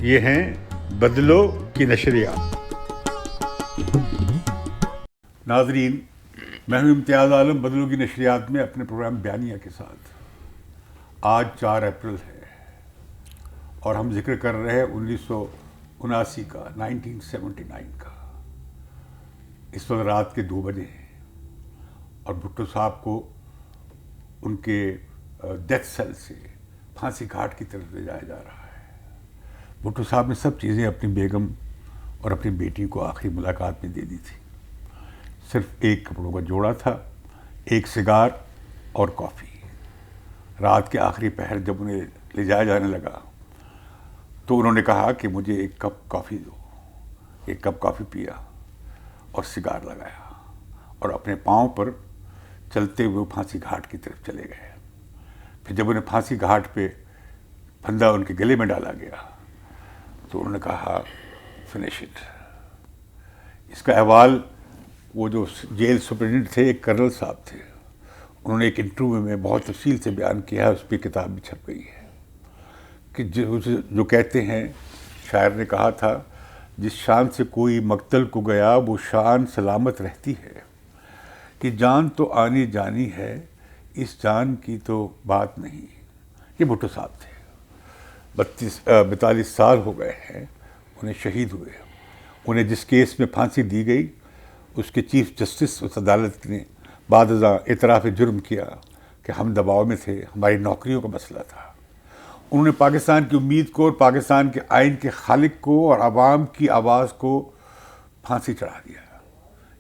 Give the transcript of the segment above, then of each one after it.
یہ ہیں بدلو کی نشریات۔ ناظرین، میں ہوں امتیاز عالم بدلو کی نشریات میں اپنے پروگرام بیانیہ کے ساتھ۔ آج 4 اپریل ہے اور ہم ذکر کر رہے ہیں 1979 کا 1979 کا۔ اس وقت رات کے 2 بجے ہیں اور بھٹو صاحب کو ان کے ڈیتھ سیل سے پھانسی گھاٹ کی طرف لے جایا جا رہا ہے۔ بھٹو صاحب نے سب چیزیں اپنی بیگم اور اپنی بیٹی کو آخری ملاقات میں دے دی تھی۔ صرف ایک کپڑوں کا جوڑا تھا، ایک سگار اور کافی۔ رات کے آخری پہر جب انہیں لے جایا جانے لگا تو انہوں نے کہا کہ مجھے ایک کپ کافی دو۔ ایک کپ کافی پیا اور سگار لگایا اور اپنے پاؤں پر چلتے ہوئے پھانسی گھاٹ کی طرف چلے گئے۔ پھر جب انہیں پھانسی گھاٹ پہ پھندا ان کے گلے میں ڈالا گیا تو انہوں نے کہا فنش اٹ۔ اس کا احوال وہ جو جیل سپرنٹینڈنٹ تھے، ایک کرنل صاحب تھے، انہوں نے ایک انٹرویو میں بہت تفصیل سے بیان کیا ہے، اس پہ کتاب بھی چھپ گئی ہے کہ جو کہتے ہیں، شاعر نے کہا تھا، جس شان سے کوئی مقتل کو گیا وہ شان سلامت رہتی ہے، کہ جان تو آنی جانی ہے اس جان کی تو بات نہیں۔ یہ بھٹو صاحب تھے، 42 سال ہو گئے ہیں انہیں شہید ہوئے۔ انہیں جس کیس میں پھانسی دی گئی اس کے چیف جسٹس اس عدالت نے بعد ازاں اعتراف جرم کیا کہ ہم دباؤ میں تھے، ہماری نوکریوں کا مسئلہ تھا۔ انہوں نے پاکستان کی امید کو اور پاکستان کے آئین کے خالق کو اور عوام کی آواز کو پھانسی چڑھا دیا۔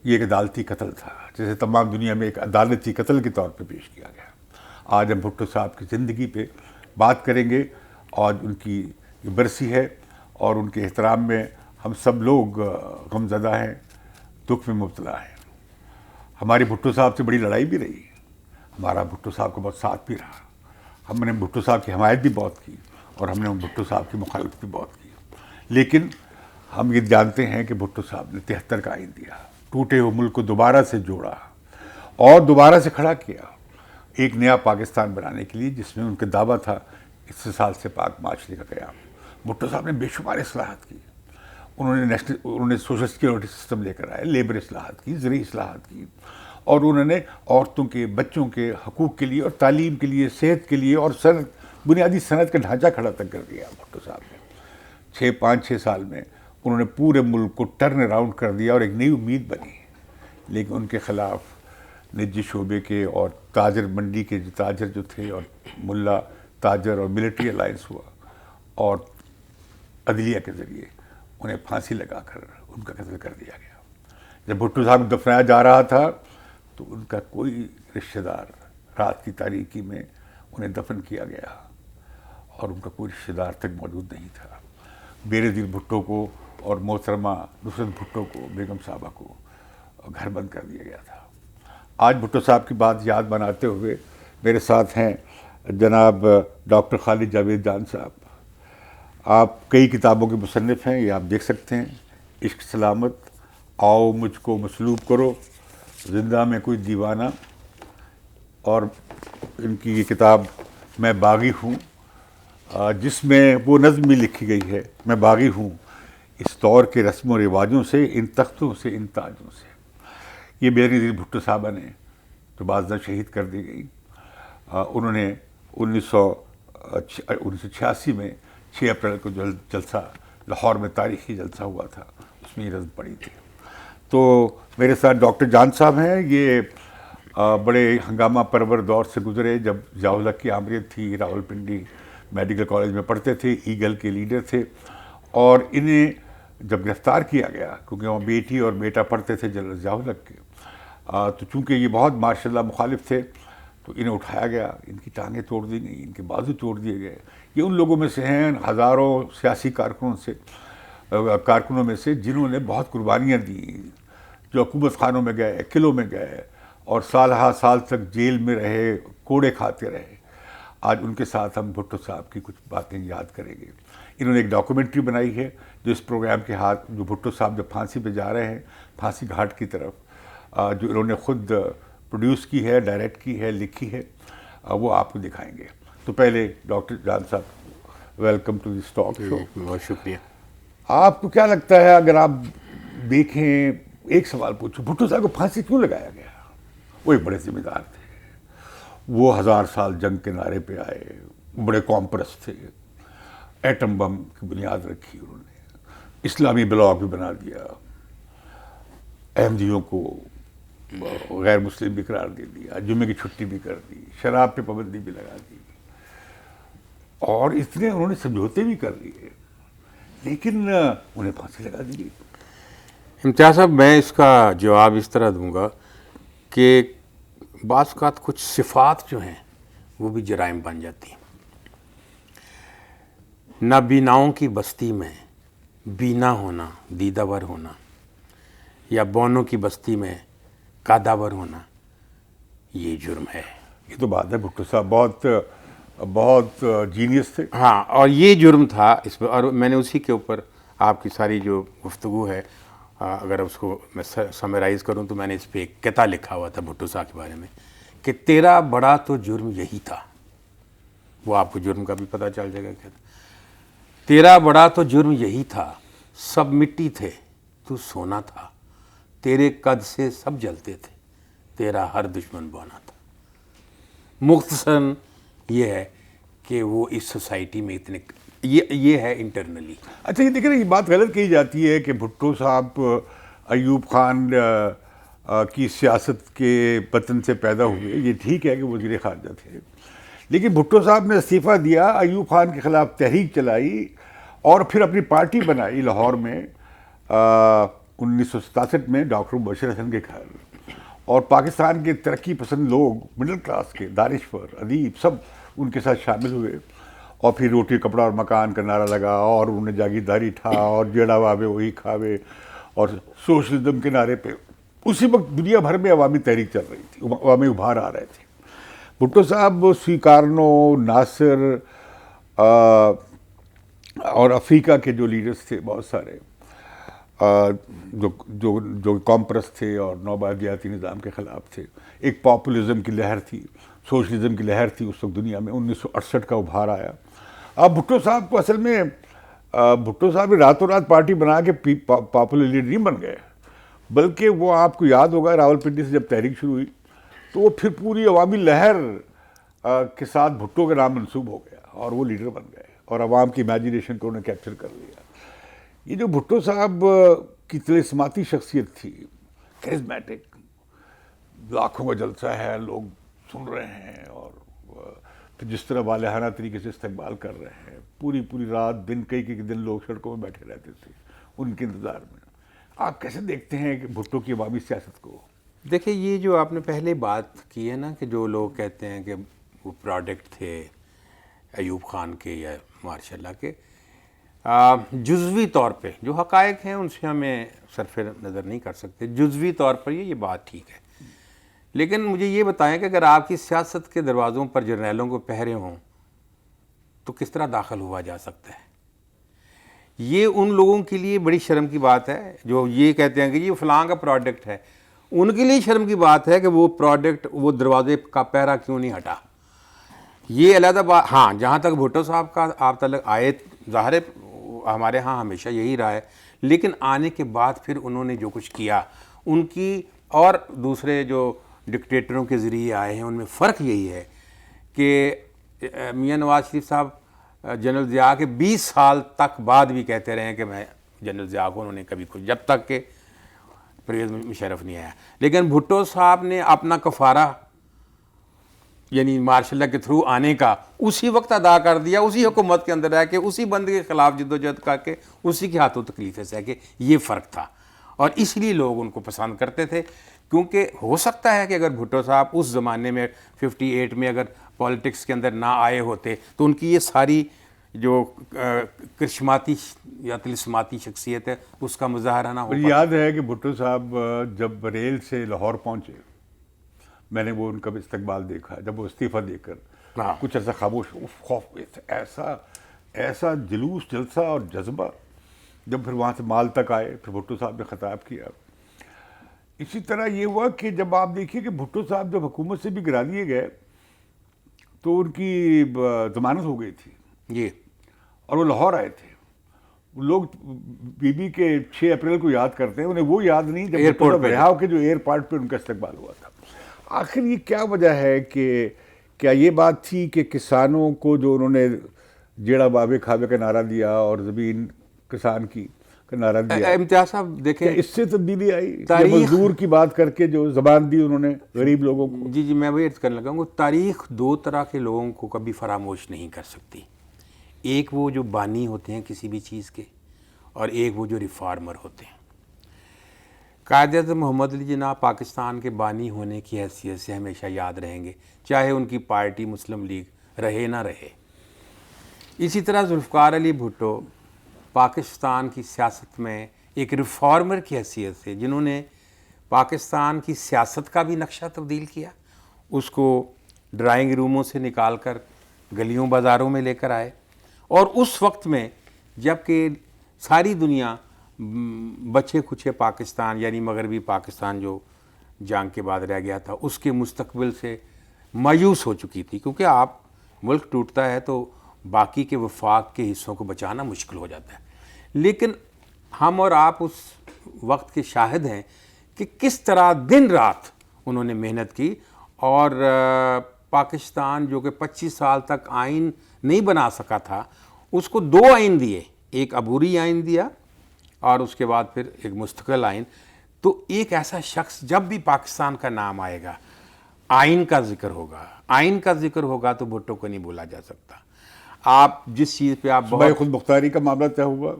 یہ ایک عدالتی قتل تھا، جسے تمام دنیا میں ایک عدالتی قتل کے طور پہ پیش کیا گیا۔ آج ہم بھٹو صاحب کی زندگی پہ بات کریں گے اور ان کی یہ برسی ہے اور ان کے احترام میں ہم سب لوگ غمزدہ ہیں، دکھ میں مبتلا ہیں۔ ہماری بھٹو صاحب سے بڑی لڑائی بھی رہی، ہمارا بھٹو صاحب کا بہت ساتھ بھی رہا، ہم نے بھٹو صاحب کی حمایت بھی بہت کی اور ہم نے بھٹو صاحب کی مخالفت بھی بہت کی، لیکن ہم یہ جانتے ہیں کہ بھٹو صاحب نے 73 کا آئین دیا، ٹوٹے ہوئے ملک کو دوبارہ سے جوڑا اور دوبارہ سے کھڑا کیا ایک نیا پاکستان بنانے کے لیے، جس میں ان کا دعویٰ تھا استحصال سے پاک معاشرے کا قیام۔ بھٹو صاحب نے بے شمار اصلاحات کی، انہوں نے سوشل سیکورٹی سسٹم لے کر آئے، لیبر اصلاحات کی، زرعی اصلاحات کی، اور انہوں نے عورتوں کے، بچوں کے حقوق کے لیے اور تعلیم کے لیے، صحت کے لیے اور بنیادی صنعت کا ڈھانچہ کھڑا تک کر دیا۔ بھٹو صاحب نے 5-6 سال میں انہوں نے پورے ملک کو ٹرن اراؤنڈ کر دیا اور ایک نئی امید بنی، لیکن ان کے خلاف نجی شعبے کے اور تاجر منڈی کے تاجر جو تھے اور ملا تاجر اور ملٹری الائنس ہوا اور عدلیہ کے ذریعے انہیں پھانسی لگا کر ان کا قتل کر دیا گیا۔ جب بھٹو صاحب کو دفنایا جا رہا تھا تو ان کا کوئی رشتہ دار، رات کی تاریکی میں انہیں دفن کیا گیا اور ان کا کوئی رشتہ دار تک موجود نہیں تھا۔ بےنظیر بھٹو کو اور محترمہ نصرت بھٹو کو، بیگم صاحبہ کو گھر بند کر دیا گیا تھا۔ آج بھٹو صاحب کی بات یاد بناتے ہوئے میرے ساتھ ہیں جناب ڈاکٹر خالد جاوید جان صاحب۔ آپ کئی کتابوں کے مصنف ہیں، یہ آپ دیکھ سکتے ہیں، عشق سلامت، آؤ مجھ کو مسلوب کرو، زندہ میں کوئی دیوانہ، اور ان کی یہ کتاب میں باغی ہوں، جس میں وہ نظم بھی لکھی گئی ہے، میں باغی ہوں اس دور کے رسم و رواجوں سے، ان تختوں سے، ان تاجوں سے۔ یہ بےنظیر بھٹو صاحبہ نے جو بعد ازاں شہید کر دی گئی، انہوں نے 1986 میں 6 اپریل کو جو جلسہ لاہور میں تاریخی جلسہ ہوا تھا، اس میں یہ نظم پڑھی تھی۔ تو میرے ساتھ ڈاکٹر جان صاحب ہیں، یہ بڑے ہنگامہ پرور دور سے گزرے جب ضیاء الحق کی آمریت تھی، راولپنڈی میڈیکل کالج میں پڑھتے تھے، ایگل کے لیڈر تھے، اور انہیں جب گرفتار کیا گیا کیونکہ وہ بیٹی اور بیٹا پڑھتے تھے جنرل ضیاء الحق کے، تو چونکہ یہ بہت ماشاء اللہ مخالف تھے تو انہیں اٹھایا گیا، ان کی ٹانگیں توڑ دی گئیں، ان کے بازو توڑ دیے گئے۔ یہ ان لوگوں میں سے ہیں، ہزاروں سیاسی کارکنوں میں سے جنہوں نے بہت قربانیاں دیں، جو حکومت خانوں میں گئے، قلعوں میں گئے اور سال ہا سال تک جیل میں رہے، کوڑے کھاتے رہے۔ آج ان کے ساتھ ہم بھٹو صاحب کی کچھ باتیں یاد کریں گے۔ انہوں نے ایک ڈاکومنٹری بنائی ہے جو اس پروگرام کے ہاتھ، جو بھٹو صاحب جب پھانسی پہ جا رہے ہیں، پھانسی گھاٹ کی طرف، جو انہوں نے خود پروڈیوس کی ہے، ڈائریکٹ کی ہے، لکھی ہے، وہ آپ کو دکھائیں گے۔ تو پہلے ڈاکٹر جان صاحب welcome to this talk show. بہت شکریہ. آپ کو کیا لگتا ہے اگر آپ دیکھیں, ایک سوال پوچھو, بھٹو صاحب کو پھانسی کیوں لگایا گیا؟ وہ ایک بڑے ذمہ دار تھے, وہ 1000 سال جنگ کے نعرے پہ آئے, بڑے کامپرس تھے, ایٹم بم کی بنیاد رکھی انہوں نے, اسلامی بلاک بھی بنا دیا, احمدیوں کو غیر مسلم بھی قرار دے دیا, جمعے کی چھٹی بھی کر دی, شراب پہ پابندی بھی لگا دی, اور اتنے انہوں نے سمجھوتے بھی کر لیے, لیکن انہیں پھانسی لگا دی. امتیاز صاحب, میں اس کا جواب اس طرح دوں گا کہ بعض اوقات کچھ صفات جو ہیں وہ بھی جرائم بن جاتی ہیں. نابیناؤں کی بستی میں بینا ہونا, دیداور ہونا, یا بونوں کی بستی میں کاداور ہونا, یہ جرم ہے. یہ تو بات ہے, بھٹو صاحب بہت بہت جینیس تھے. ہاں, اور یہ جرم تھا اس میں, اور میں نے اسی کے اوپر آپ کی ساری جو گفتگو ہے, اگر اس کو میں سمرائز کروں تو میں نے اس پہ ایک قطعہ لکھا ہوا تھا بھٹو صاحب کے بارے میں کہ تیرا بڑا تو جرم یہی تھا. وہ آپ کو جرم کا بھی پتہ چل جائے گا. کیا تیرا بڑا تو جرم یہی تھا, سب مٹی تھے تو سونا تھا, تیرے قد سے سب جلتے تھے, تیرا ہر دشمن بونا تھا. مختصراً یہ ہے کہ وہ اس سوسائٹی میں اتنے, یہ ہے انٹرنلی. اچھا, یہ دیکھیں, یہ بات غلط کہی جاتی ہے کہ بھٹو صاحب ایوب خان کی سیاست کے پتن سے پیدا ہوئے. یہ ٹھیک ہے کہ وزیر خارجہ تھے, لیکن بھٹو صاحب نے استعفیٰ دیا, ایوب خان کے خلاف تحریک چلائی, اور پھر اپنی پارٹی بنائی لاہور میں 1967 میں ڈاکٹر مبشر حسن کے گھر, اور پاکستان کے ترقی پسند لوگ, مڈل کلاس کے دانشور, ادیب, سب ان کے ساتھ شامل ہوئے, اور پھر روٹی کپڑا اور مکان کا نعرہ لگا, اور انہوں نے جاگیرداری ٹھا, اور جیڑا واوے وہی کھاوے, اور سوشلزم کے نعرے پہ اسی وقت دنیا بھر میں عوامی تحریک چل رہی تھی, عوامی ابھار آ رہے تھے. بھٹو صاحب سویکارنو, ناصر اور افریقہ کے جو لیڈرز تھے بہت سارے, جو کامپرس تھے اور نوبادیاتی نظام کے خلاف تھے, ایک پاپولزم کی لہر تھی, سوشلزم کی لہر تھی اس وقت دنیا میں. 1968 کا ابھار آیا. اب بھٹو صاحب کو اصل میں, بھٹو صاحب راتوں رات پارٹی بنا کے پاپولر لیڈر نہیں بن گئے, بلکہ وہ آپ کو یاد ہوگا راولپنڈی سے جب تحریک شروع ہوئی تو وہ پھر پوری عوامی لہر کے ساتھ بھٹو کا نام منسوب ہو گیا, اور وہ لیڈر بن گئے, اور عوام کی امیجینیشن کو انہوں نے کیپچر کر لیا. یہ جو بھٹو صاحب کی طلسماتی شخصیت تھی, کیریزمیٹک, لاکھوں کا جلسہ ہے, لوگ سن رہے ہیں, اور پھر جس طرح والہانہ طریقے سے استقبال کر رہے ہیں, پوری رات دن, کئی دن لوگ سڑکوں میں بیٹھے رہتے تھے ان کے انتظار میں. آپ کیسے دیکھتے ہیں کہ بھٹو کی عوامی سیاست کو؟ دیکھیں, یہ جو آپ نے پہلے بات کی ہے نا کہ جو لوگ کہتے ہیں کہ وہ پروڈکٹ تھے ایوب خان کے یا ماشاء اللہ کے, جزوی طور پہ جو حقائق ہیں ان سے ہمیں صرف نظر نہیں کر سکتے. جزوی طور پر یہ بات ٹھیک ہے, لیکن مجھے یہ بتائیں کہ اگر آپ کی سیاست کے دروازوں پر جرنیلوں کو پہرے ہوں تو کس طرح داخل ہوا جا سکتا ہے؟ یہ ان لوگوں کے لیے بڑی شرم کی بات ہے جو یہ کہتے ہیں کہ یہ فلاں کا پروڈکٹ ہے. ان کے لیے شرم کی بات ہے کہ وہ پروڈکٹ, وہ دروازے کا پہرا کیوں نہیں ہٹا. یہ علیحدہ بات. ہاں, جہاں تک بھٹو صاحب کا آپ تلک آئے, ظاہر ہے ہمارے ہاں ہمیشہ یہی رہا ہے, لیکن آنے کے بعد پھر انہوں نے جو کچھ کیا, ان کی اور دوسرے جو ڈکٹیٹروں کے ذریعے آئے ہیں ان میں فرق یہی ہے کہ میاں نواز شریف صاحب جنرل ضیاء کے 20 سال تک بعد بھی کہتے رہے ہیں کہ میں جنرل ضیاء کو, انہوں نے کبھی کچھ, جب تک کہ پرویز مشرف نہیں آیا. لیکن بھٹو صاحب نے اپنا کفارہ یعنی مارشل لا کے تھرو آنے کا اسی وقت ادا کر دیا, اسی حکومت کے اندر رہ کے, اسی بندے کے خلاف جدوجہد کر کے, اسی کے ہاتھوں تکلیفیں سہ کے. یہ فرق تھا, اور اس لیے لوگ ان کو پسند کرتے تھے. کیونکہ ہو سکتا ہے کہ اگر بھٹو صاحب اس زمانے میں 58 میں اگر پالیٹکس کے اندر نہ آئے ہوتے تو ان کی یہ ساری جو کرشماتی یا طلسماتی شخصیت ہے اس کا مظاہرہ نہ ہو مجھے یاد ہے کہ بھٹو صاحب جب ریل سے لاہور پہنچے, میں نے وہ ان کا بھی استقبال دیکھا جب وہ استعفیٰ دے کر کچھ ایسا خاموش, خوف, ایسا جلوس, جلسہ اور جذبہ. جب پھر وہاں سے مال تک آئے, پھر بھٹو صاحب نے خطاب کیا. اسی طرح یہ ہوا کہ جب آپ دیکھیے کہ بھٹو صاحب جب حکومت سے بھی گرا دیے گئے تو ان کی ضمانت ہو گئی تھی, جی, اور وہ لاہور آئے تھے. لوگ بی بی کے 6 اپریل کو یاد کرتے ہیں, انہیں وہ یاد نہیں جب ایئرپورٹ پہ رہا ہو کہ جو ایئرپورٹ پہ ان کا استقبال ہوا تھا. آخر یہ کیا وجہ ہے کہ کیا یہ بات تھی کہ کسانوں کو جو انہوں نے جیڑا بابے کھابے کا نعرہ دیا اور زمین کسان کی کا نعرہ دیا, امتیاز صاحب دیکھیں اس سے تبدیلی آئی؟ مزدور کی بات کر کے جو زبان دی انہوں نے غریب لوگوں کو. جی میں وہی عرض کرنے لگا ہوں. تاریخ 2 طرح کے لوگوں کو کبھی فراموش نہیں کر سکتی. ایک وہ جو بانی ہوتے ہیں کسی بھی چیز کے, اور ایک وہ جو ریفارمر ہوتے ہیں. قائد اعظم محمد علی جناح پاکستان کے بانی ہونے کی حیثیت سے ہمیشہ یاد رہیں گے, چاہے ان کی پارٹی مسلم لیگ رہے نہ رہے. اسی طرح ذوالفقار علی بھٹو پاکستان کی سیاست میں ایک ریفارمر کی حیثیت سے, جنہوں نے پاکستان کی سیاست کا بھی نقشہ تبدیل کیا, اس کو ڈرائنگ روموں سے نکال کر گلیوں بازاروں میں لے کر آئے. اور اس وقت میں جب کہ ساری دنیا بچے کھچے پاکستان یعنی مغربی پاکستان جو جنگ کے بعد رہ گیا تھا اس کے مستقبل سے مایوس ہو چکی تھی, کیونکہ آپ ملک ٹوٹتا ہے تو باقی کے وفاق کے حصوں کو بچانا مشکل ہو جاتا ہے. لیکن ہم اور آپ اس وقت کے شاہد ہیں کہ کس طرح دن رات انہوں نے محنت کی, اور پاکستان جو کہ 25 سال تک آئین نہیں بنا سکا تھا, اس کو 2 آئین دیے, ایک عبوری آئین دیا اور اس کے بعد پھر ایک مستقل آئین. تو ایک ایسا شخص جب بھی پاکستان کا نام آئے گا, آئین کا ذکر ہوگا, آئین کا ذکر ہوگا تو بھٹو کو نہیں بولا جا سکتا. آپ جس چیز پہ آپ بہت خود مختاری کا معاملہ طے ہوا.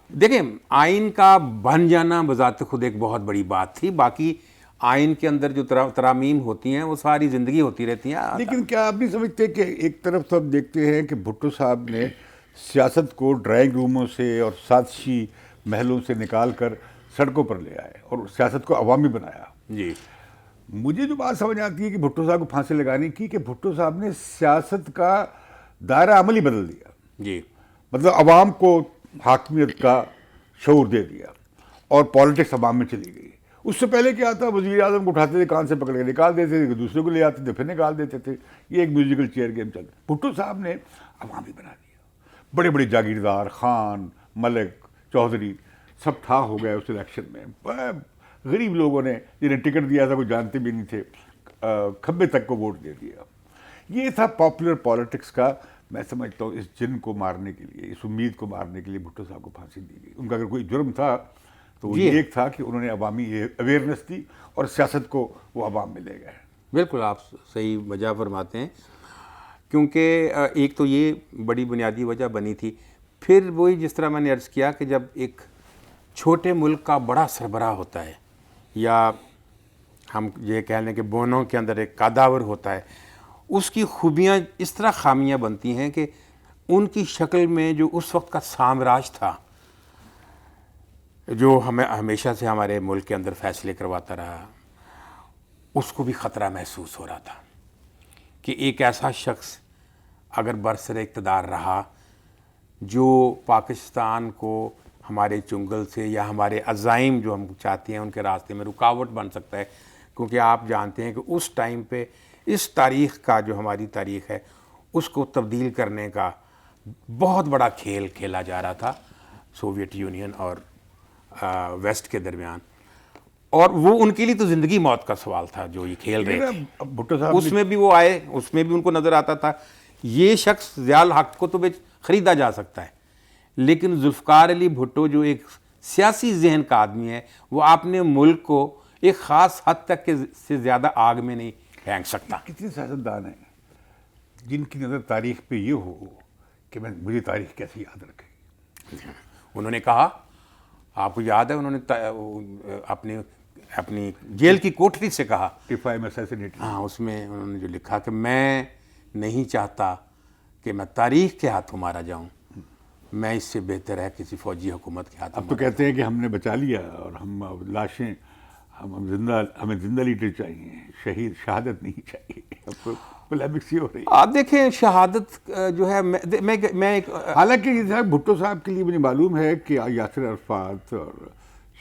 دیکھیں, آئین کا بن جانا بذات خود ایک بہت بڑی بات تھی. باقی آئین کے اندر جو ترامیم ہوتی ہیں وہ ساری زندگی ہوتی رہتی ہیں. لیکن کیا آپ نہیں سمجھتے کہ ایک طرف تو ہم دیکھتے ہیں کہ بھٹو صاحب نے سیاست کو ڈرائنگ روموں سے اور سازشی محلوں سے نکال کر سڑکوں پر لے آئے اور سیاست کو عوامی بنایا. جی مجھے جو بات سمجھ آتی ہے کہ بھٹو صاحب کو پھانسی لگانے کی, کہ بھٹو صاحب نے سیاست کا دائرہ عمل ہی بدل دیا. جی مطلب عوام کو حاکمیت کا شعور دے دیا اور پالیٹکس عوام میں چلی گئی. اس سے پہلے کیا تھا, وزیر اعظم کو اٹھاتے تھے کان سے پکڑ کے نکال دیتے تھے, دوسرے کو لے آتے تھے پھر نکال دیتے تھے. یہ ایک میوزیکل چیئر گیم چلتا. بھٹو صاحب نے عوامی بنا دیا. بڑے بڑے جاگیردار, خان, ملک, چودھری سب ٹھا ہو گئے اس الیکشن میں. غریب لوگوں نے جنہیں ٹکٹ دیا تھا کوئی جانتے بھی نہیں تھے, کھمبے تک کو ووٹ دے دیا. یہ تھا پاپولر پالیٹکس کا. میں سمجھتا ہوں اس جن کو مارنے کے لیے, اس امید کو مارنے کے لیے بھٹو صاحب کو پھانسی دی گئی. ان کا اگر کوئی جرم تھا تو وہ یہ ایک تھا کہ انہوں نے عوامی اویئرنیس دی اور سیاست کو وہ عوام میں لے گئے. بالکل آپ صحیح وجہ فرماتے ہیں, کیونکہ ایک تو یہ بڑی بنیادی وجہ بنی تھی. پھر وہی جس طرح میں نے عرض کیا کہ جب ایک چھوٹے ملک کا بڑا سربراہ ہوتا ہے, یا ہم یہ کہہ لیں کہ بونوں کے اندر ایک قاداور ہوتا ہے, اس کی خوبیاں اس طرح خامیاں بنتی ہیں کہ ان کی شکل میں جو اس وقت کا سامراج تھا, جو ہمیں ہمیشہ سے ہمارے ملک کے اندر فیصلے کرواتا رہا, اس کو بھی خطرہ محسوس ہو رہا تھا کہ ایک ایسا شخص اگر برسر اقتدار رہا جو پاکستان کو ہمارے چنگل سے یا ہمارے عزائم جو ہم چاہتے ہیں ان کے راستے میں رکاوٹ بن سکتا ہے. کیونکہ آپ جانتے ہیں کہ اس ٹائم پہ اس تاریخ کا جو ہماری تاریخ ہے اس کو تبدیل کرنے کا بہت بڑا کھیل کھیلا جا رہا تھا سوویت یونین اور ویسٹ کے درمیان, اور وہ ان کے لیے تو زندگی موت کا سوال تھا جو یہ کھیل رہے تھے. بھٹو صاحب اس میں بھی وہ آئے, اس میں بھی ان کو نظر آتا تھا یہ شخص ضیاء الحق کو تو خریدا جا سکتا ہے, لیکن ذوالفقار علی بھٹو جو ایک سیاسی ذہن کا آدمی ہے وہ اپنے ملک کو ایک خاص حد تک کے سے زیادہ آگ میں نہیں پھینک سکتا. کتنے سیاستدان ہیں جن کی نظر تاریخ پہ یہ ہو کہ مجھے تاریخ کیسے یاد رکھے. انہوں نے کہا, آپ کو یاد ہے انہوں نے اپنی جیل کی کوٹری سے کہا, ہاں, اس میں انہوں نے جو لکھا کہ میں نہیں چاہتا کہ میں تاریخ کے ہاتھوں مارا جاؤں, میں اس سے بہتر ہے کسی فوجی حکومت کے ہاتھوں. اب تو کہتے ہیں کہ ہم نے بچا لیا اور ہم لاشیں ہمیں زندہ لیڈر چاہیے, شہادت نہیں چاہیے. اب تو پولیمکس ہی ہو رہی ہے. آپ دیکھیں شہادت جو ہے میں ایک, حالانکہ یہ بھٹو صاحب کے لیے مجھے معلوم ہے کہ یاسر عرفات اور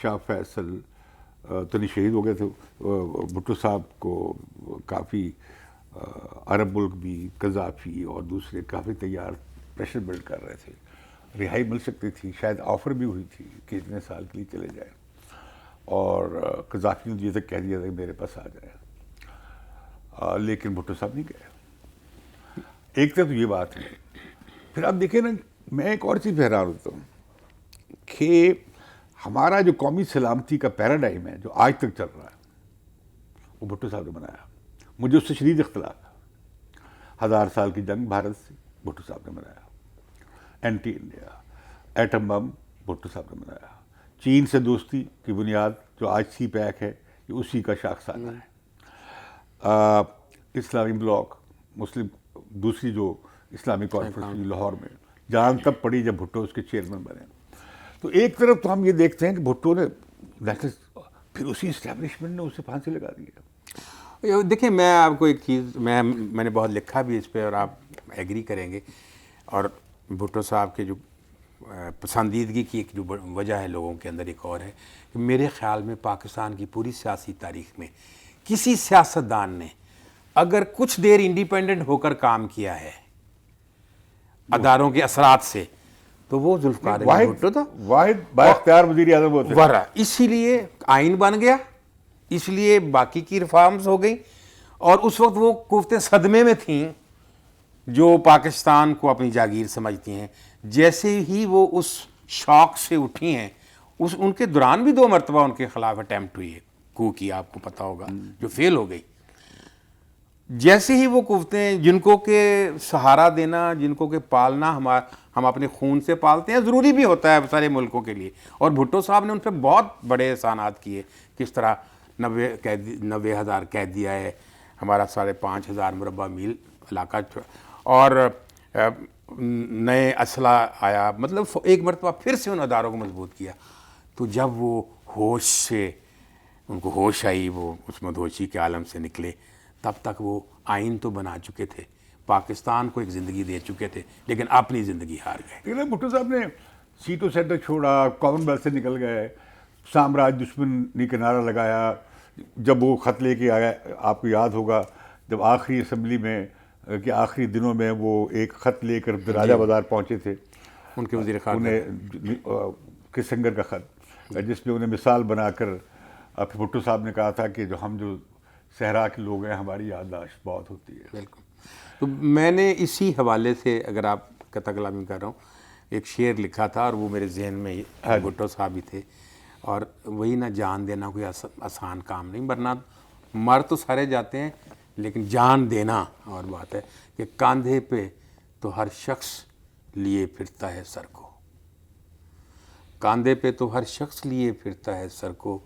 شاہ فیصل تو نہیں شہید ہو گئے تھے. بھٹو صاحب کو کافی عرب ملک بھی, قذافی اور دوسرے کافی تیار پریشر بلڈ کر رہے تھے. رہائی مل سکتی تھی، شاید آفر بھی ہوئی تھی کہ اتنے سال کے لیے چلے جائیں، اور قذافی نے یہ تک کہہ دیا تھا کہ میرے پاس آ جائے، لیکن بھٹو صاحب نہیں گئے. ایک طرف یہ بات ہے. پھر آپ دیکھیں نا، میں ایک اور چیز حیران ہوتا ہوں کہ ہمارا جو قومی سلامتی کا پیراڈائم ہے جو آج تک چل رہا ہے وہ بھٹو صاحب نے بنایا. مجھے اس سے شدید اختلاف ہے. 1000 سال کی جنگ بھارت سے بھٹو صاحب نے بنایا. Anti India, atom bomb Bhutto صاحب نے بنایا. چین سے دوستی کی بنیاد جو آج سی پیک ہے یہ اسی کا شاخسانہ ہے. اسلامی بلاک، مسلم دوسری جو اسلامی کانفرنس لاہور میں جان تب پڑی جب بھٹو اس کے چیئرمین بنے. تو ایک طرف تو ہم یہ دیکھتے ہیں کہ بھٹو نے پھر اسی اسٹیبلشمنٹ نے اسے پھانسی لگا دی ہے. دیکھیں، میں آپ کو ایک چیز، میں نے بہت لکھا بھی اس پہ اور آپ ایگری کریں گے. اور بھٹو صاحب کے جو پسندیدگی کی ایک جو وجہ ہے لوگوں کے اندر ایک اور ہے کہ میرے خیال میں پاکستان کی پوری سیاسی تاریخ میں کسی سیاستدان نے اگر کچھ دیر انڈیپینڈنٹ ہو کر کام کیا ہے اداروں کے اثرات سے تو وہ ذوالفقار علی بھٹو تھا. واحد با اختیار وزیر اعظم ہوتے ورا اسی لیے آئین بن گیا، اس لیے باقی کی ریفارمز ہو گئی. اور اس وقت وہ قوتیں صدمے میں تھیں جو پاکستان کو اپنی جاگیر سمجھتی ہیں. جیسے ہی وہ اس شوق سے اٹھی ہیں، ان کے دوران بھی 2 مرتبہ ان کے خلاف اٹیمپٹ ہوئی ہے کو کی، آپ کو پتہ ہوگا، جو فیل ہو گئی. جیسے ہی وہ قوتیں جن کو کہ سہارا دینا، جن کو کہ پالنا ہم اپنے خون سے پالتے ہیں، ضروری بھی ہوتا ہے سارے ملکوں کے لیے. اور بھٹو صاحب نے ان پہ بہت بڑے احسانات کیے. کس طرح 90,000 قیدی آئے، ہمارا 5,500 مربع میل علاقہ، اور نئے اسلحہ آیا. مطلب ایک مرتبہ پھر سے ان اداروں کو مضبوط کیا. تو جب وہ ہوش سے ان کو ہوش آئی، وہ اس مدہوشی کے عالم سے نکلے، تب تک وہ آئین تو بنا چکے تھے، پاکستان کو ایک زندگی دے چکے تھے، لیکن اپنی زندگی ہار گئے. لیکن بھٹو صاحب نے سیٹو سینٹر چھوڑا، کامن ویلتھ سے نکل گئے، سامراج دشمنی کا نعرہ لگایا. جب وہ خط لے کے آیا، آپ کو یاد ہوگا جب آخری اسمبلی میں کہ آخری دنوں میں وہ ایک خط لے کر راجہ بازار پہنچے تھے، ان کے وزیر خارجہ انہیں کسنگر کا خط، جس میں انہیں مثال بنا کر پھر بھٹو صاحب نے کہا تھا کہ ہم جو صحرا کے لوگ ہیں ہماری یادداشت بہت ہوتی ہے. بالکل. تو میں نے اسی حوالے سے، اگر آپ قطع کلامی کر رہا ہوں، ایک شعر لکھا تھا اور وہ میرے ذہن میں بھٹو صاحب ہی تھے. اور وہی نا، جان دینا کوئی آسان کام نہیں، ورنہ مر تو سارے جاتے ہیں لیکن جان دینا اور بات ہے کہ کاندھے پہ تو ہر شخص لیے پھرتا ہے سر کو، کاندھے پہ تو ہر شخص لیے پھرتا ہے سر کو،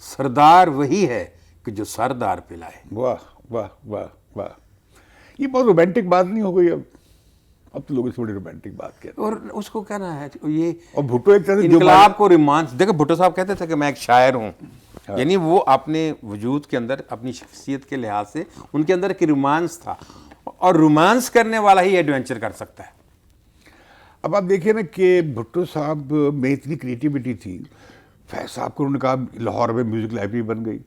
سردار وہی ہے کہ جو سردار پہ لائے. واہ واہ واہ واہ. یہ بہت رومانٹک بات نہیں ہو گئی؟ اب تو لوگ اس بڑی رومانٹک بات کہتے ہیں. اور اس کو کہنا ہے یہ، اور بھٹو ایک طرح سے انقلاب کو رومانس، دیکھو بھٹو صاحب کہتے تھے کہ میں ایک شاعر ہوں، یعنی وہ اپنے وجود کے اندر، اپنی شخصیت کے لحاظ سے ان کے اندر ایک رومانس تھا، اور رومانس کرنے والا ہی ایڈونچر کر سکتا ہے. اب آپ دیکھیں نا کہ بھٹو صاحب میں اتنی کریٹیوٹی تھی. فیض صاحب کو انہوں نے کہا لاہور میں میوزک لائبریری بن گئی.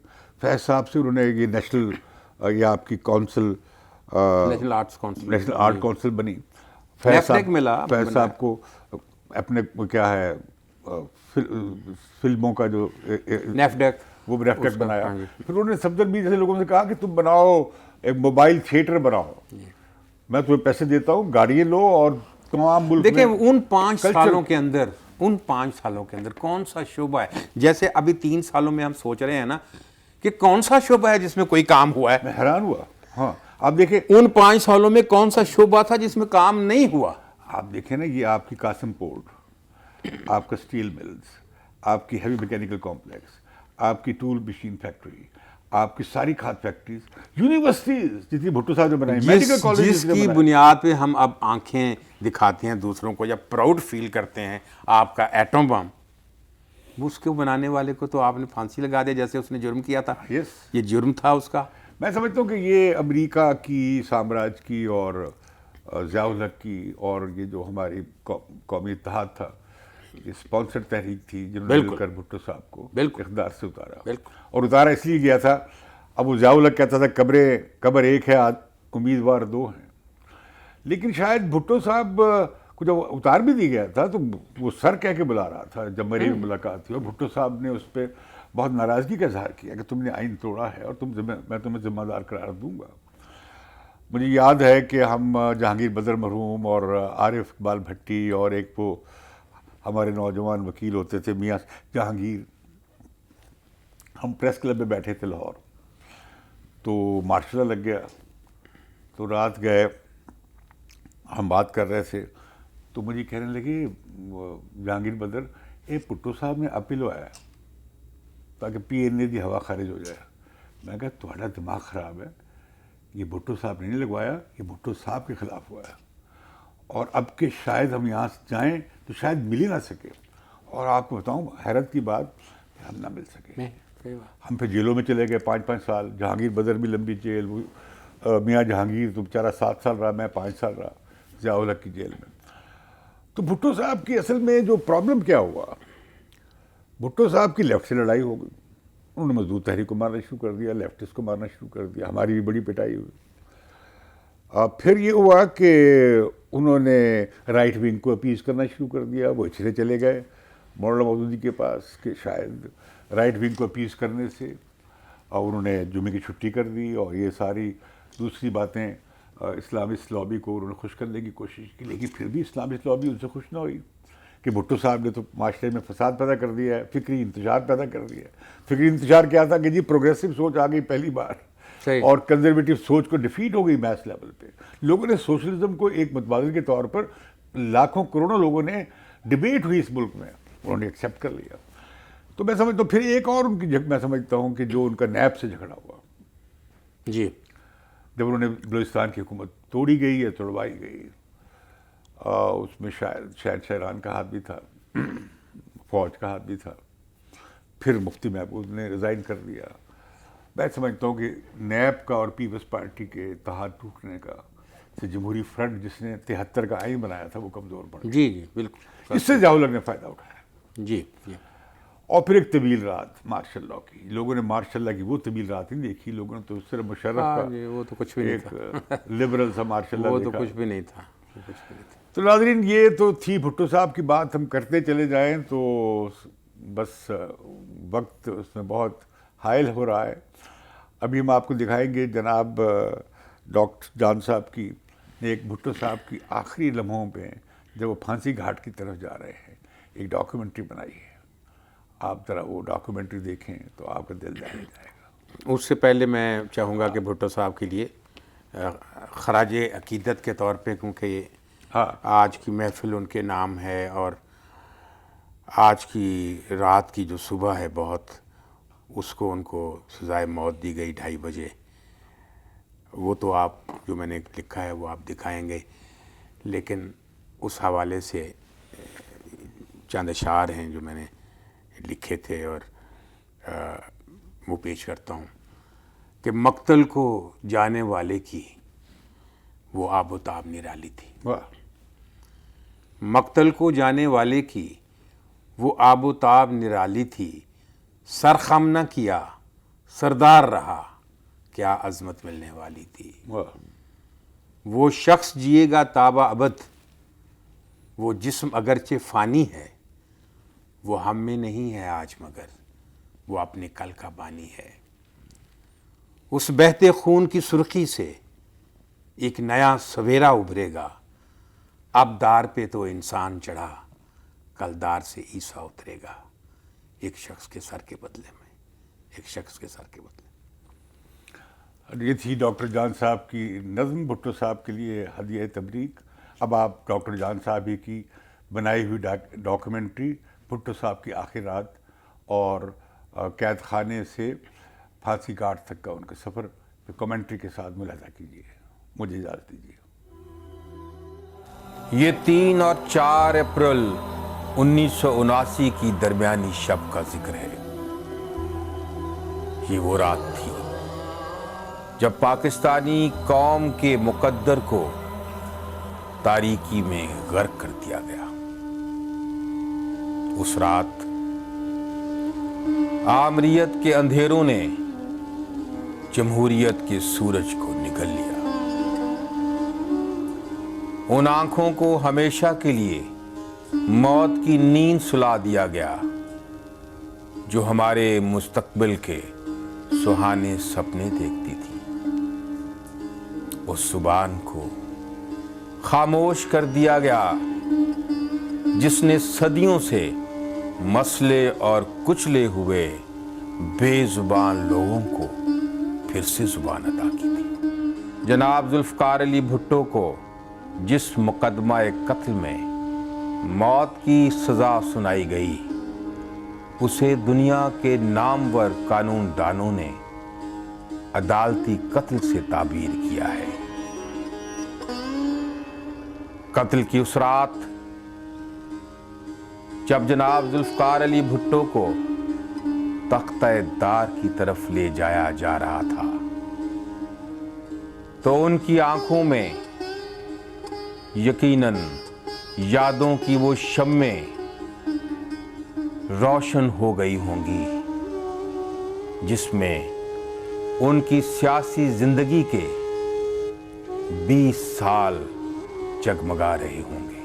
فیض صاحب سے انہوں نے یہ نیشنل یا آپ کی کونسل، نیشنل آرٹ کونسل بنی. فیض صاحب کو اپنے کیا ہے فلموں کا جو نیفڈیک، وہ نیفڈیک بنایا. پھر انہوں نے صفدر بھی جیسے لوگوں سے کہا کہ تم بناؤ ایک موبائل تھیٹر بناؤ، میں تمہیں پیسے دیتا ہوں، گاڑیاں لو، اور تمام ملک دیکھیں ان 5 سالوں کے اندر، کون سا شعبہ ہے، جیسے ابھی 3 سالوں میں ہم سوچ رہے ہیں نا کہ کون سا شعبہ ہے جس میں کوئی کام ہوا ہے. میں حیران ہوا. ہاں آپ دیکھیں ان 5 سالوں میں کون سا شعبہ تھا جس میں کام نہیں ہوا. آپ دیکھیں نا، یہ آپ کی قاسم پورٹ، آپ کا اسٹیل ملز، آپ کی ہیوی میکینیکل کمپلیکس، آپ کی ٹول مشین فیکٹری، آپ کی ساری کھاد فیکٹریز، یونیورسٹیز جتنی بھٹو صاحب نے بنائی، میڈیکل کالج جس کی بنیاد پہ ہم اب آنکھیں دکھاتے ہیں دوسروں کو یا پراؤڈ فیل کرتے ہیں، آپ کا ایٹم بم، اس کو بنانے والے کو تو آپ نے پھانسی لگا دیا جیسے اس نے جرم کیا تھا. یہ جرم تھا اس کا. میں سمجھتا ہوں کہ یہ امریکہ کی، سامراج کی، اور ضیاء الحق کی، اور یہ جو ہماری قومی اتحاد تھا، یہ اسپانسر تحریک تھی جنہوں نے مل کر بھٹو صاحب کو اقتدار سے اتارا. اور اتارا اس لیے گیا تھا، اب وہ ضیاء الحق کہتا تھا قبر ایک ہے امیدوار 2 ہیں. لیکن شاید بھٹو صاحب کو جب اتار بھی دی گیا تھا تو وہ سر کہہ کے بلا رہا تھا جب میری ملاقات تھی، اور بھٹو صاحب نے اس پہ بہت ناراضگی کا اظہار کیا کہ تم نے آئین توڑا ہے اور میں تمہیں ذمہ دار قرار دوں گا۔ مجھے یاد ہے کہ ہم جہانگیر بدر مرحوم اور عارف اقبال بھٹی اور ایک وہ ہمارے نوجوان وکیل ہوتے تھے میاں جہانگیر، ہم پریس کلب میں بیٹھے تھے لاہور، تو مارشل لگ گیا، تو رات گئے ہم بات کر رہے تھے تو مجھے کہنے لگے جہانگیر بدر بھٹو صاحب نے اپیل لوایا تاکہ پی این اے دی ہوا خارج ہو جائے۔ میں کہا تمہارا دماغ خراب ہے، یہ بھٹو صاحب نے نہیں لگوایا، یہ بھٹو صاحب کے خلاف ہوا ہے، اور اب کہ شاید ہم یہاں سے جائیں تو شاید مل ہی نہ سکے، اور آپ کو بتاؤں حیرت کی بات کہ ہم نہ مل سکے، ہم پھر جیلوں میں چلے گئے 5 سال، جہانگیر بدر بھی لمبی جیل، میاں جہانگیر تو بیچارہ 7 سال رہا، میں 5 سال رہا ضیاء الحق کی جیل میں۔ تو بھٹو صاحب کی اصل میں جو پرابلم کیا ہوا، بھٹو صاحب کی لیفٹ سے لڑائی ہو گئی، انہوں نے مزدور تحریک کو مارنا شروع کر دیا، لیفٹسٹ کو مارنا شروع کر دیا، ہماری بھی بڑی پٹائی ہوئی۔ پھر یہ ہوا کہ انہوں نے رائٹ ونگ کو اپیز کرنا شروع کر دیا، وہ اچھلے چلے گئے مولانا مودودی کے پاس کہ شاید رائٹ ونگ کو اپیز کرنے سے، اور انہوں نے جمعے کی چھٹی کر دی، اور یہ ساری دوسری باتیں اسلامسٹ لابی کو انہوں نے خوش کرنے کی کوشش کی، لیکن پھر بھی اسلامسٹ لابی ان سے خوش نہ ہوئی کہ بھٹو صاحب نے تو معاشرے میں فساد پیدا کر دیا ہے، فکری انتشار پیدا کر دیا ہے۔ فکری انتشار کیا تھا کہ جی پروگریسو سوچ آ گئی پہلی بار، اور کنزرویٹو سوچ کو ڈیفیٹ ہو گئی میس لیول پہ۔ لوگوں نے سوشلزم کو ایک متبادل کے طور پر، لاکھوں کروڑوں لوگوں نے ڈیبیٹ ہوئی اس ملک میں، انہوں نے ایکسیپٹ کر لیا۔ تو میں سمجھتا ہوں پھر ایک اور ان کی میں سمجھتا ہوں کہ جو ان کا نیب سے جھگڑا ہوا، جی، جب انہوں نے بلوچستان کی حکومت توڑی گئی یا توڑوائی گئی، اس میں شاید شہران کا ہاتھ بھی تھا، فوج کا ہاتھ بھی تھا، پھر مفتی محبوب نے ریزائن کر دیا۔ میں سمجھتا ہوں کہ نیب کا اور پیپلز پارٹی کے اتحاد ٹوٹنے کا سے جمہوری فرنٹ جس نے 73 کا آئین بنایا تھا وہ کمزور پڑ گیا۔ جی جی بالکل، اس سے ضیاء الحق نے فائدہ اٹھایا۔ جی جی، اور پھر ایک طویل رات مارشل لاء کی، لوگوں نے مارشل لاء کی وہ طویل رات نہیں دیکھی، لوگوں نے تو صرف مشرف کا وہ تو کچھ بھی نہیں ایک لبرل سا مارشل لاء وہ تو دیکھا۔ کچھ بھی نہیں تھا، کچھ بھی نہیں تھا۔ تو ناظرین یہ تو تھی بھٹو صاحب کی بات، ہم کرتے چلے جائیں تو بس وقت اس میں بہت حائل ہو رہا ہے۔ ابھی ہم آپ کو دکھائیں گے جناب ڈاکٹر جان صاحب کی ایک بھٹو صاحب کی آخری لمحوں پہ جب وہ پھانسی گھاٹ کی طرف جا رہے ہیں، ایک ڈاکیومنٹری بنائی ہے، آپ ذرا وہ ڈاکیومنٹری دیکھیں تو آپ کا دل دہل جائے گا۔ اس سے پہلے میں چاہوں گا کہ بھٹو صاحب کے لیے خراج عقیدت کے طور پہ، کیونکہ آج کی محفل ان کے نام ہے، اور آج کی رات کی جو صبح ہے بہت، اس کو ان کو سزائے موت دی گئی 2:30 بجے، وہ تو آپ جو میں نے لکھا ہے وہ آپ دکھائیں گے، لیکن اس حوالے سے چند اشعار ہیں جو میں نے لکھے تھے اور وہ پیش کرتا ہوں کہ مقتل کو جانے والے کی وہ آب و تاب نرالی تھی، مقتل کو جانے والے کی وہ آب و تاب نرالی تھی، سر خم نہ کیا سردار رہا کیا عظمت ملنے والی تھی، وہ شخص جیے گا تابہ ابد، وہ جسم اگرچہ فانی ہے، وہ ہم میں نہیں ہے آج مگر وہ اپنے کل کا بانی ہے، اس بہتے خون کی سرخی سے ایک نیا سویرا ابھرے گا، اب دار پہ تو انسان چڑھا کل دار سے عیسیٰ اترے گا، ایک شخص کے سر کے بدلے میں، ایک شخص کے سر کے بدلے میں۔ یہ تھی ڈاکٹر جان صاحب کی نظم بھٹو صاحب کے لیے ہدیہ تبریک۔ اب آپ ڈاکٹر جان صاحب ہی کی بنائی ہوئی ڈاکیومنٹری بھٹو صاحب کی آخر رات اور قید خانے سے پھانسی گھاٹ تک کا ان کا سفر کمنٹری کے ساتھ ملاحظہ کیجیے۔ مجھے اجازت دیجیے۔ یہ 3 اور 4 اپریل 1979 کی درمیانی شب کا ذکر ہے۔ یہ وہ رات تھی جب پاکستانی قوم کے مقدر کو تاریکی میں غرق کر دیا گیا۔ اس رات آمریت کے اندھیروں نے جمہوریت کے سورج کو نگل لیا۔ ان آنکھوں کو ہمیشہ کے لیے موت کی نیند سلا دیا گیا جو ہمارے مستقبل کے سہانے سپنے دیکھتی تھی۔ اس زبان کو خاموش کر دیا گیا جس نے صدیوں سے مسلے اور کچلے ہوئے بے زبان لوگوں کو پھر سے زبان عطا کی تھی۔ جناب ذوالفقار علی بھٹو کو جس مقدمہ قتل میں موت کی سزا سنائی گئی اسے دنیا کے نامور قانون دانوں نے عدالتی قتل سے تعبیر کیا ہے۔ قتل کی اس رات جب جناب ذوالفقار علی بھٹو کو تختہ دار کی طرف لے جایا جا رہا تھا تو ان کی آنکھوں میں یقیناً یادوں کی وہ شمعیں روشن ہو گئی ہوں گی جس میں ان کی سیاسی زندگی کے 20 سال جگمگا رہے ہوں گے۔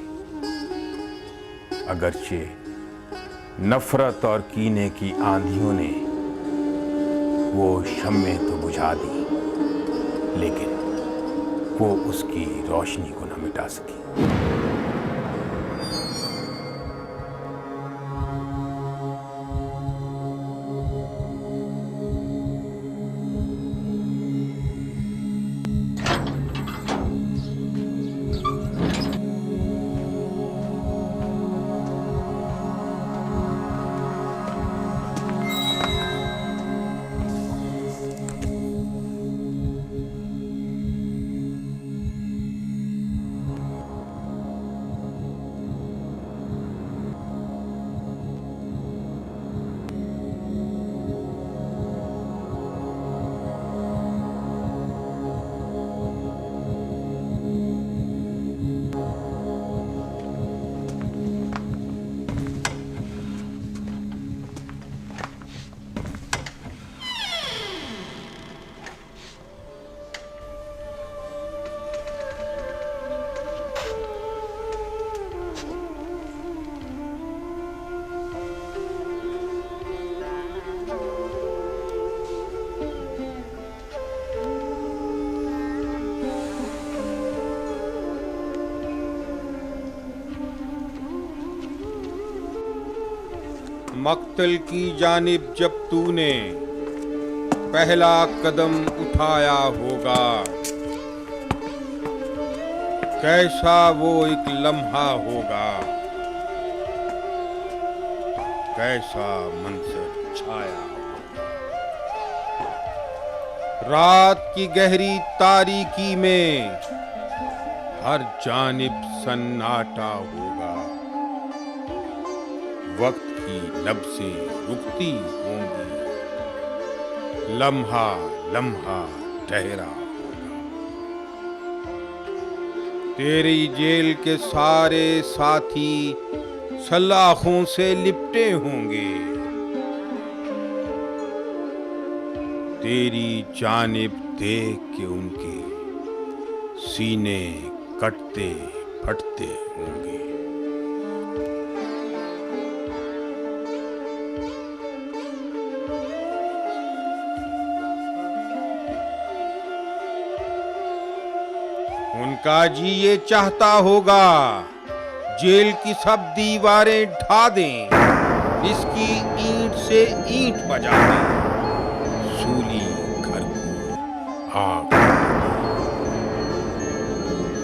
اگرچہ نفرت اور کینے کی آندھیوں نے وہ شمعیں تو بجھا دی لیکن وہ اس کی روشنی کو نہ مٹا سکی۔ مقتل کی جانب جب تو نے پہلا قدم اٹھایا ہوگا، کیسا وہ ایک لمحہ ہوگا، کیسا منظر چھایا ہوگا۔ رات کی گہری تاریکی میں ہر جانب سناٹا ہوگا، وقت کی نبضیں رکتی ہوں گی، لمحہ لمحہ ٹھہرا ہوگا۔ تیری جیل کے سارے ساتھی سلاخوں سے لپٹے ہوں گے، تیری جانب دیکھ کے ان کے سینے کٹتے پھٹتے ہوں گے۔ ان کا جی یہ چاہتا ہوگا جیل کی سب دیواریں ڈھا دیں، اس کی اینٹ سے اینٹ بجا دیں، سولی گھر کو آگ،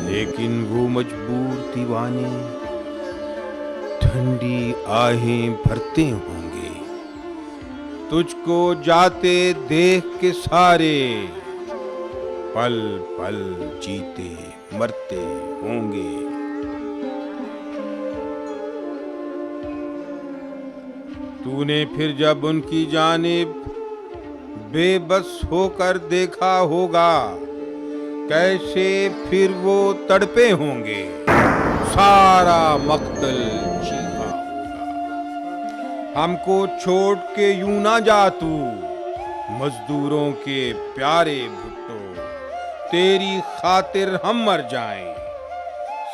لیکن وہ مجبور دیوانے ٹھنڈی آہیں بھرتے ہوں گے، تجھ کو جاتے دیکھ کے سارے پل پل جیتے مرتے ہوں گے۔ تو نے پھر جب ان کی جانب بے بس ہو کر دیکھا ہوگا، کیسے پھر وہ تڑپے ہوں گے، سارا مقتل چیخا ہوگا۔ ہم کو چھوڑ کے یوں نہ جا تو، مزدوروں کے پیارے بھٹو، تیری خاطر ہم مر جائیں،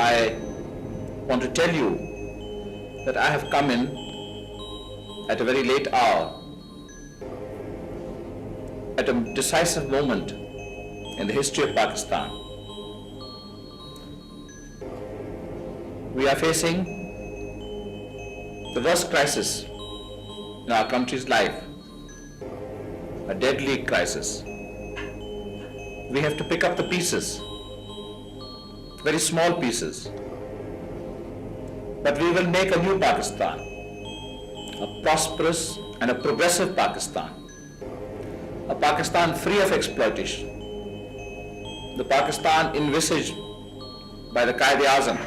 I want to tell you that I have come in at a very late hour, at a decisive moment in the history of Pakistan. We are facing the worst crisis in our country's life, a deadly crisis. We have to pick up the pieces, very small pieces, but we will make a new Pakistan, a prosperous and a progressive Pakistan, a Pakistan free of exploitation, the Pakistan envisaged by the Quaid-e-Azam.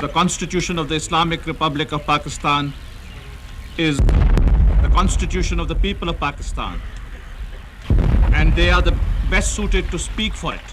The Constitution of the Islamic Republic of Pakistan is the Constitution of the people of Pakistan, and they are the best suited to speak for it.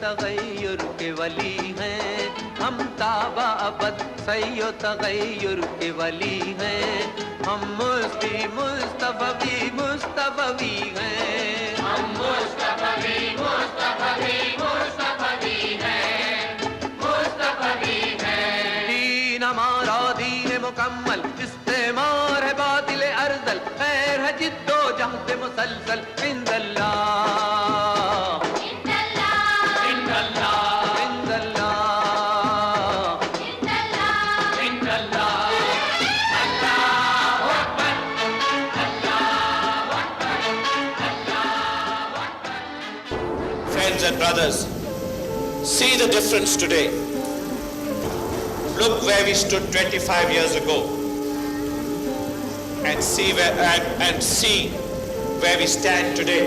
تغیر کے ولی ہیں، ہم تابع ابد سی و تغیر کے ولی ہیں، ہم مصطفی مصطفی مصطفی ہیں، ہم مصطفی مصطفی مصطفی ہیں، مصطفی ہیں۔ دین ہمارا دین مکمل، استعمار ہے باطل ارذل، خیر ہے جد و جہد مسلسل عند اللہ، عند اللہ، عند اللہ، عند اللہ، عند اللہ، اللہ اکبر، اللہ اکبر، اللہ اکبر۔ Friends and brothers, see the difference today. Look where we stood 25 years ago and see where we stand today.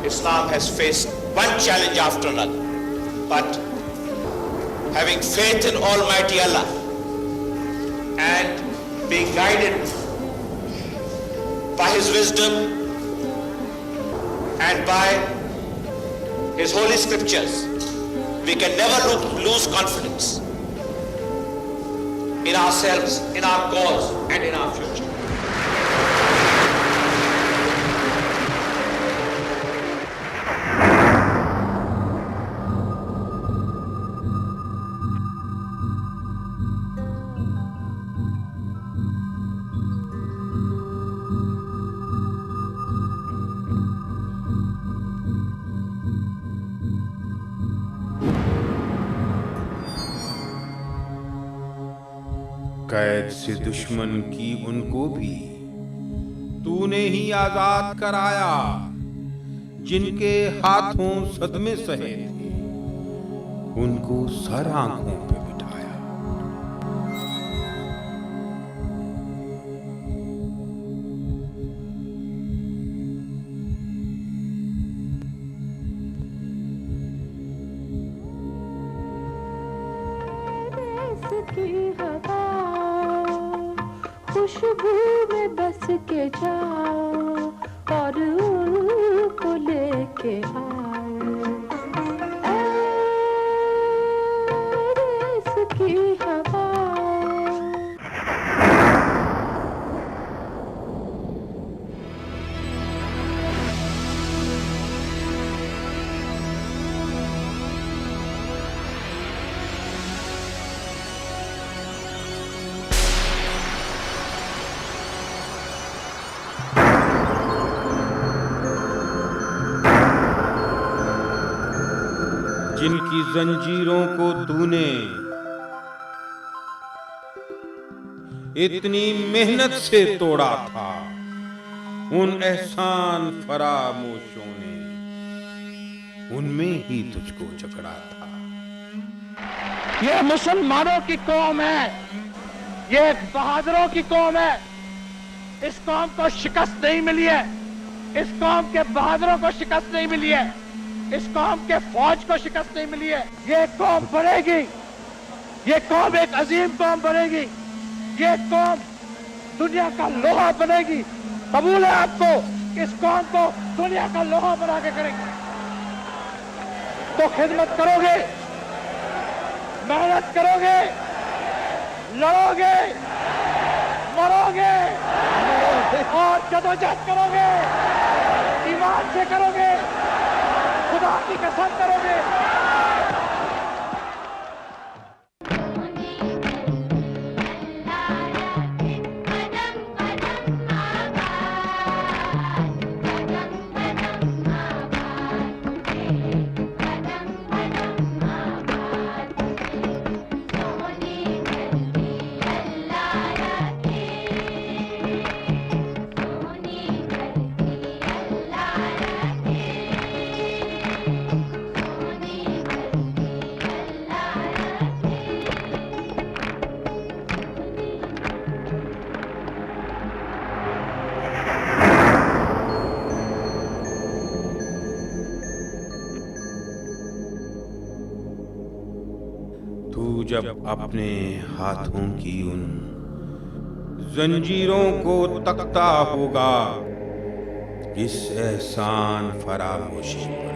Islam has faced one challenge after another, but having faith in Almighty Allah and being guided by His wisdom and by His holy scriptures, we can never lose confidence in ourselves, in our cause, and in our future. قید سے دشمن کی ان کو بھی تو نے ہی آزاد کرایا، جن کے ہاتھوں صدمے سہے تھے ان کو سر آنکھوں پہ بٹھایا۔ کی ہوا خوشبو میں بس کے جاؤ اور ان کو لے کے آؤ، ایس کی ہوا۔ جن کی زنجیروں کو تو نے اتنی محنت سے توڑا تھا، ان احسان فراموشوں نے ان میں ہی تجھ کو جکڑا تھا۔ یہ مسلمانوں کی قوم ہے، یہ بہادروں کی قوم ہے، اس قوم کو شکست نہیں ملی ہے، اس قوم کے بہادروں کو شکست نہیں ملی ہے، اس قوم کے فوج کو شکست نہیں ملی ہے۔ یہ قوم بنے گی، یہ قوم ایک عظیم قوم بنے گی، یہ قوم دنیا کا لوہا بنے گی۔ قبول ہے آپ کو؟ اس قوم کو دنیا کا لوہا بنا کے کریں گے۔ تو خدمت کرو گے، محنت کرو گے، لڑو گے، مرو گے اور جدوجہد کرو گے، ایمان سے کرو گے، خدا کی قسم کرو گے۔ تو جب اپنے ہاتھوں کی ان زنجیروں کو تکتا ہوگا اس احسان فراموشی پر،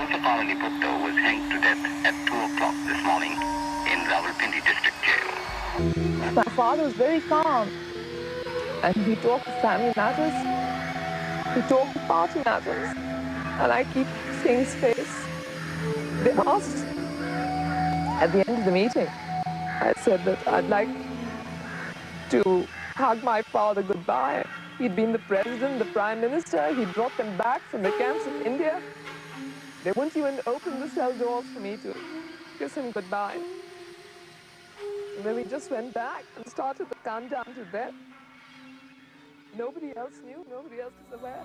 Mustafa Ali Bhutto was hanged to death at 2 o'clock. Rawalpindi District Jail. My father was very calm, and he talked of family matters, he talked of party matters, and I keep seeing his face. They asked at the end of the meeting, I said that I'd like to hug my father goodbye. He'd been the president, the prime minister, he brought them back from the camps in India. They wouldn't even open the cell doors for me to kiss him goodbye. And then we just went back and started the countdown to death. Nobody else knew, nobody else was aware.